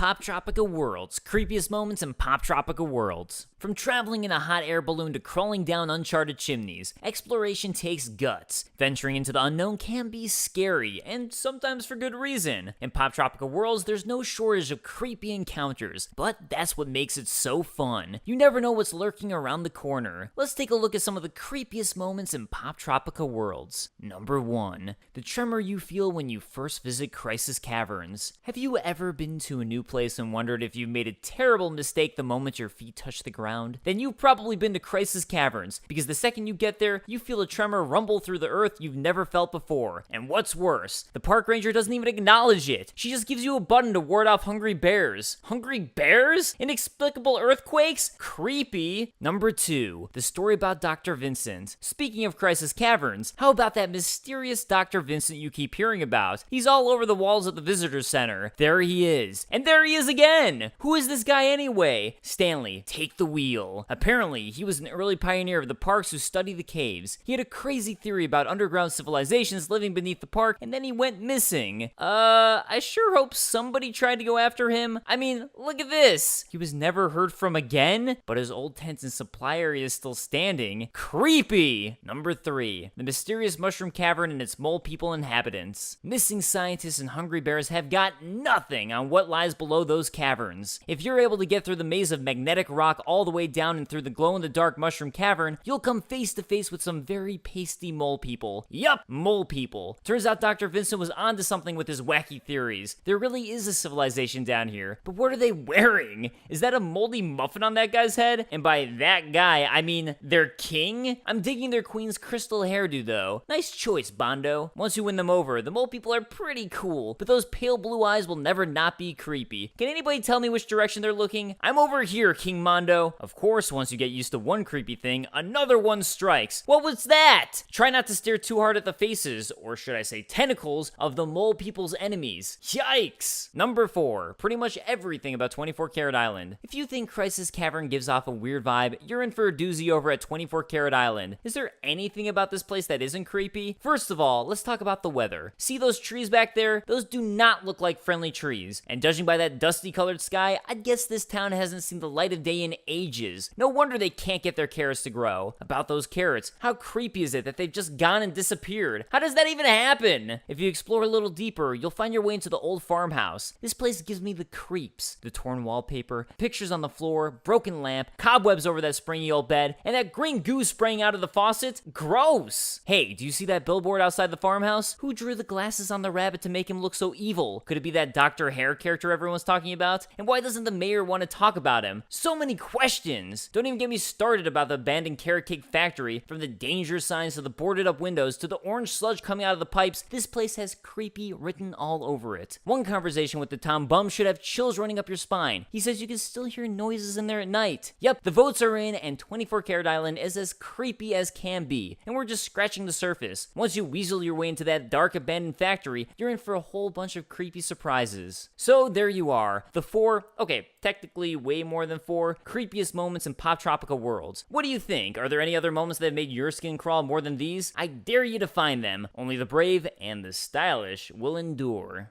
Poptropica Worlds, creepiest moments in Poptropica Worlds. From traveling in a hot air balloon to crawling down uncharted chimneys, exploration takes guts. Venturing into the unknown can be scary, and sometimes for good reason. In Poptropica Worlds, there's no shortage of creepy encounters, but that's what makes it so fun. You never know what's lurking around the corner. Let's take a look at some of the creepiest moments in Poptropica Worlds. Number 1. The tremor you feel when you first visit Crisis Caverns. Have you ever been to a new place and wondered if you've made a terrible mistake the moment your feet touch the ground? Then you've probably been to Crisis Caverns, because the second you get there, you feel a tremor rumble through the earth you've never felt before. And what's worse, the park ranger doesn't even acknowledge it. She just gives you a button to ward off hungry bears. Hungry bears? Inexplicable earthquakes? Creepy. Number 2, the story about Dr. Vincent. Speaking of Crisis Caverns, how about that mysterious Dr. Vincent you keep hearing about? He's all over the walls at the visitor center. There he is. And there he is again! Who is this guy anyway? Stanley, take the wheel. Apparently, he was an early pioneer of the parks who studied the caves. He had a crazy theory about underground civilizations living beneath the park, and then he went missing. I sure hope somebody tried to go after him. I mean, look at this! He was never heard from again, but his old tent and supply area is still standing. Creepy! Number 3, the mysterious mushroom cavern and its mole people inhabitants. Missing scientists and hungry bears have got nothing on what lies below those caverns. If you're able to get through the maze of magnetic rock all the way down and through the glow-in-the-dark mushroom cavern, you'll come face to face with some very pasty mole people. Yup, mole people. Turns out Dr. Vincent was onto something with his wacky theories. There really is a civilization down here, but what are they wearing? Is that a moldy muffin on that guy's head? And by that guy, I mean their king? I'm digging their queen's crystal hairdo though. Nice choice, Bondo. Once you win them over, the mole people are pretty cool, but those pale blue eyes will never not be creepy. Can anybody tell me which direction they're looking? I'm over here, King Mondo. Of course, once you get used to one creepy thing, another one strikes. What was that? Try not to stare too hard at the faces, or should I say tentacles, of the mole people's enemies. Yikes! Number 4, pretty much everything about 24 Carat Island. If you think Crisis Cavern gives off a weird vibe, you're in for a doozy over at 24 Carat Island. Is there anything about this place that isn't creepy? First of all, let's talk about the weather. See those trees back there? Those do not look like friendly trees. And judging by that dusty colored sky, I'd guess this town hasn't seen the light of day in ages. No wonder they can't get their carrots to grow. About those carrots, how creepy is it that they've just gone and disappeared? How does that even happen? If you explore a little deeper, you'll find your way into the old farmhouse. This place gives me the creeps. The torn wallpaper, pictures on the floor, broken lamp, cobwebs over that springy old bed, and that green goo spraying out of the faucet. Gross! Hey, do you see that billboard outside the farmhouse? Who drew the glasses on the rabbit to make him look so evil? Could it be that Dr. Hare character everyone's talking about? And why doesn't the mayor want to talk about him? So many questions! Don't even get me started about the abandoned carrot cake factory. From the danger signs to the boarded up windows to the orange sludge coming out of the pipes, this place has creepy written all over it. One conversation with the Tom Bum should have chills running up your spine. He says you can still hear noises in there at night. Yep, the votes are in, and 24 Carat Island is as creepy as can be, and we're just scratching the surface. Once you weasel your way into that dark abandoned factory, you're in for a whole bunch of creepy surprises. So there you are, the 4, okay, technically way more than 4, creepiest moments in Poptropica Worlds. What do you think? Are there any other moments that have made your skin crawl more than these? I dare you to find them. Only the brave and the stylish will endure.